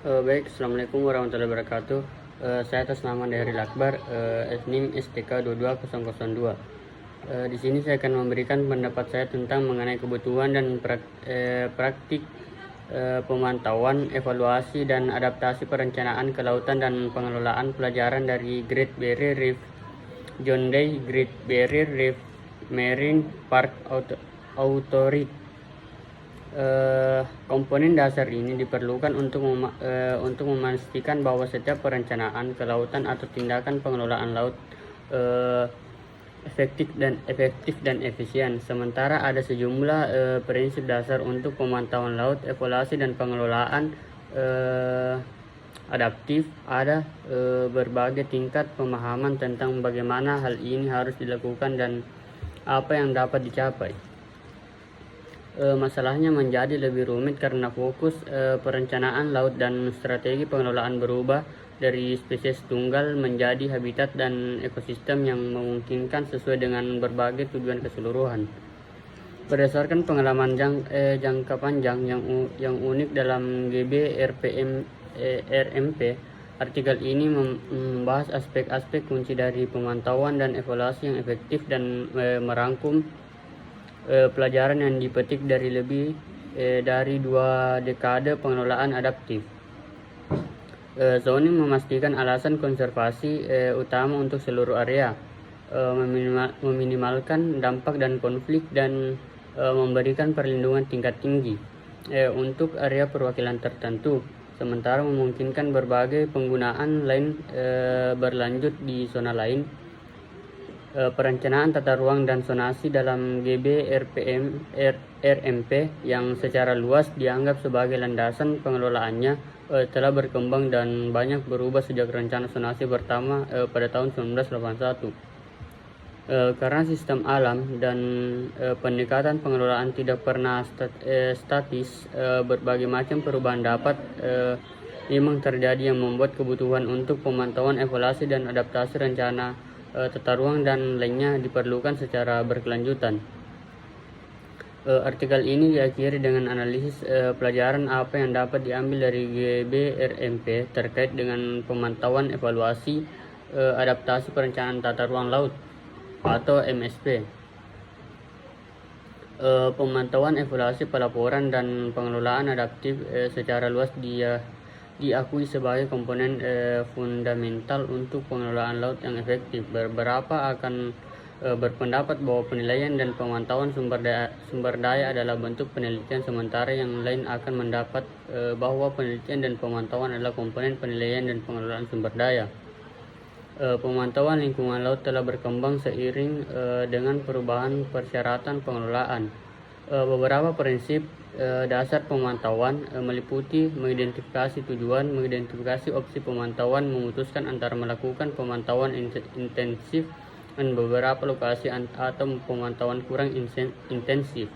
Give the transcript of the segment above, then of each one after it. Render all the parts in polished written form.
Baik, Assalamualaikum warahmatullahi wabarakatuh. Saya atas nama Dairil Akbar, NIM STK 22002. Di sini saya akan memberikan pendapat saya tentang mengenai kebutuhan dan praktik pemantauan, evaluasi, dan adaptasi perencanaan kelautan dan pengelolaan pelajaran dari Great Barrier Reef John Day Great Barrier Reef Marine Park Authority. Komponen dasar ini diperlukan untuk memastikan bahwa setiap perencanaan kelautan atau tindakan pengelolaan laut efektif dan efisien. Sementara ada sejumlah prinsip dasar untuk pemantauan laut, evaluasi dan pengelolaan adaptif. Ada berbagai tingkat pemahaman tentang bagaimana hal ini harus dilakukan dan apa yang dapat dicapai. Masalahnya menjadi lebih rumit karena fokus perencanaan laut dan strategi pengelolaan berubah dari spesies tunggal menjadi habitat dan ekosistem yang memungkinkan sesuai dengan berbagai tujuan keseluruhan. Berdasarkan pengalaman jangka panjang yang unik dalam GB RMP, artikel ini membahas aspek-aspek kunci dari pemantauan dan evaluasi yang efektif dan merangkum pelajaran yang dipetik dari lebih dari 2 dekade pengelolaan adaptif. Zoning memastikan alasan konservasi utama untuk seluruh area, meminimalkan dampak dan konflik, dan memberikan perlindungan tingkat tinggi untuk area perwakilan tertentu, sementara memungkinkan berbagai penggunaan lain berlanjut di zona lain. Perencanaan tata ruang dan zonasi dalam GB RMP yang secara luas dianggap sebagai landasan pengelolaannya telah berkembang dan banyak berubah sejak rencana zonasi pertama pada tahun 1981. Karena sistem alam dan pendekatan pengelolaan tidak pernah statis, berbagai macam perubahan dapat memang terjadi yang membuat kebutuhan untuk pemantauan, evaluasi, dan adaptasi rencana tata ruang dan lainnya diperlukan secara berkelanjutan. Artikel ini diakhiri dengan analisis pelajaran apa yang dapat diambil dari GB RMP terkait dengan pemantauan, evaluasi, adaptasi perencanaan tata ruang laut atau MSP. Pemantauan, evaluasi, pelaporan, dan pengelolaan adaptif secara luas diakui sebagai komponen fundamental untuk pengelolaan laut yang efektif. Beberapa akan berpendapat bahwa penilaian dan pemantauan sumber daya adalah bentuk penelitian, sementara yang lain akan mendapat bahwa penelitian dan pemantauan adalah komponen penilaian dan pengelolaan sumber daya. Pemantauan lingkungan laut telah berkembang seiring dengan perubahan persyaratan pengelolaan. Beberapa prinsip dasar pemantauan meliputi mengidentifikasi tujuan, mengidentifikasi opsi pemantauan, memutuskan antara melakukan pemantauan intensif dan beberapa lokasi atau pemantauan kurang intensif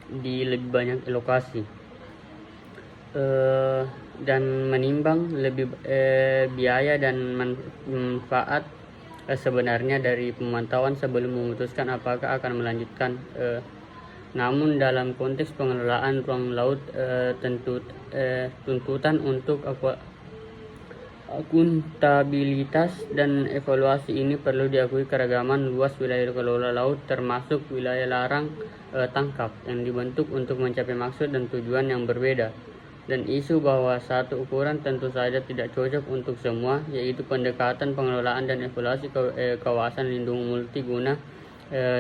di lebih banyak lokasi, dan menimbang lebih biaya dan manfaat sebenarnya dari pemantauan sebelum memutuskan apakah akan melanjutkan. Namun dalam konteks pengelolaan ruang laut, tuntutan untuk akuntabilitas dan evaluasi ini perlu diakui. Keragaman luas wilayah kelola laut termasuk wilayah larang tangkap yang dibentuk untuk mencapai maksud dan tujuan yang berbeda, dan isu bahwa satu ukuran tentu saja tidak cocok untuk semua, yaitu pendekatan pengelolaan dan evaluasi kawasan lindung multiguna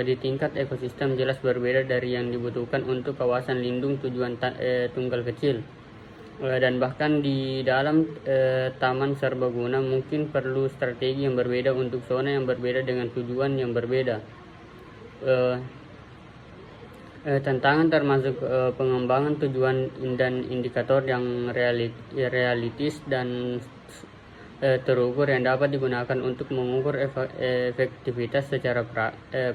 di tingkat ekosistem jelas berbeda dari yang dibutuhkan untuk kawasan lindung tujuan tunggal kecil, dan bahkan di dalam taman serbaguna mungkin perlu strategi yang berbeda untuk zona yang berbeda dengan tujuan yang berbeda. Tantangan termasuk pengembangan tujuan dan indikator yang realistis dan terukur yang dapat digunakan untuk mengukur efektivitas secara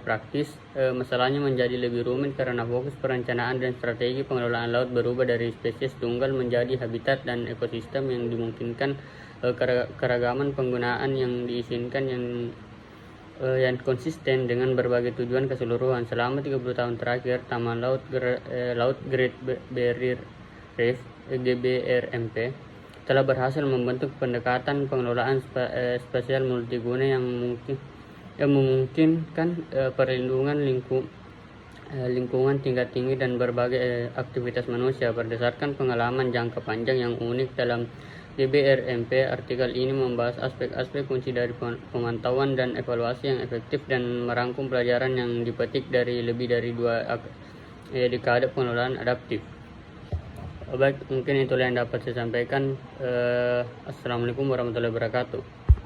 praktis. Masalahnya menjadi lebih rumit karena fokus perencanaan dan strategi pengelolaan laut berubah dari spesies tunggal menjadi habitat dan ekosistem yang dimungkinkan keragaman penggunaan yang diizinkan yang konsisten dengan berbagai tujuan keseluruhan. Selama 30 tahun terakhir, Taman Laut Great Barrier Reef GBRMP telah berhasil membentuk pendekatan pengelolaan spasial multiguna yang memungkinkan perlindungan lingkungan tingkat tinggi dan berbagai aktivitas manusia. Berdasarkan pengalaman jangka panjang yang unik dalam DBRMP, artikel ini membahas aspek-aspek kunci dari pemantauan dan evaluasi yang efektif dan merangkum pelajaran yang dipetik dari lebih dari 2 dekade pengelolaan adaptif. Baik, mungkin itulah yang dapat saya sampaikan. Assalamualaikum warahmatullahi wabarakatuh.